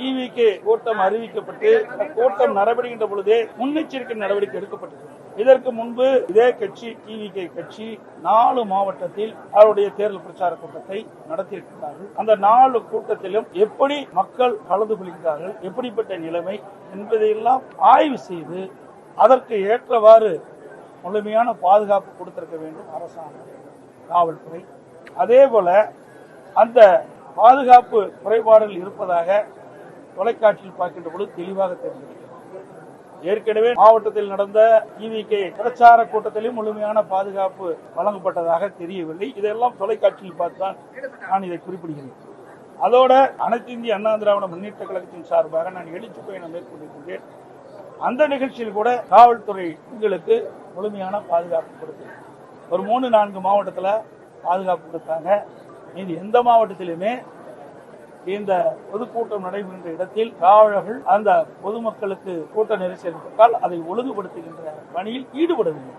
EVK கூட்டம் அறிவிக்கப்பட்டு கூட்டம் நடைபெறுகின்ற பொழுதே முன்னெச்சரிக்கை நடவடிக்கை எடுக்கப்பட்டது. இதற்கு முன்பு இதே கட்சி ஈவிகே கட்சி 4 மாவட்டத்தில் அவருடைய தேர்தல் பிரச்சார கூட்டத்தை நடத்தியிருக்கிறார்கள். அந்த 4 கூட்டத்திலும் எப்படி மக்கள் கலந்து கொள்கிறார்கள், எப்படிப்பட்ட நிலைமை என்பதையெல்லாம் ஆய்வு செய்து அதற்கு ஏற்றவாறு முழுமையான பாதுகாப்பு கொடுத்திருக்க வேண்டும் அரசாங்கம், காவல்துறை. அதே போல அந்த பாதுகாப்பு குறைபாடுகள் இருப்பதாக தொலைக்காட்சியில் பார்க்கின்ற பொழுது தெளிவாக தெரிந்திருக்கிறது. ஏற்கனவே மாவட்டத்தில் நடந்த ஈவிகே பிரச்சார கூட்டத்திலும் முழுமையான பாதுகாப்பு வழங்கப்பட்டதாக தெரியவில்லை. இதெல்லாம் தொலைக்காட்சியில் பார்த்துதான் நான் இதை குறிப்பிடுகிறேன். அதோட அனைத்து இந்திய அண்ணா திராவிட முன்னேற்ற கழகத்தின் சார்பாக நான் எழுச்சி பயணம் மேற்கொண்டிருக்கின்றேன். அந்த நிகழ்ச்சியில் கூட காவல்துறை எங்களுக்கு முழுமையான பாதுகாப்பு கொடுத்து ஒரு 3-4 மாவட்டத்தில் பாதுகாப்பு கொடுத்தாங்க. இது எந்த மாவட்டத்திலுமே இந்த பொதுக்கூட்டம் நடைபெறுகின்ற இடத்தில் காவலர்கள் அந்த பொதுமக்களுக்கு கூட்ட நெரிசல் ஏற்பட்டால் அதை ஒழுங்குபடுத்துகின்ற பணியில் ஈடுபடவில்லை.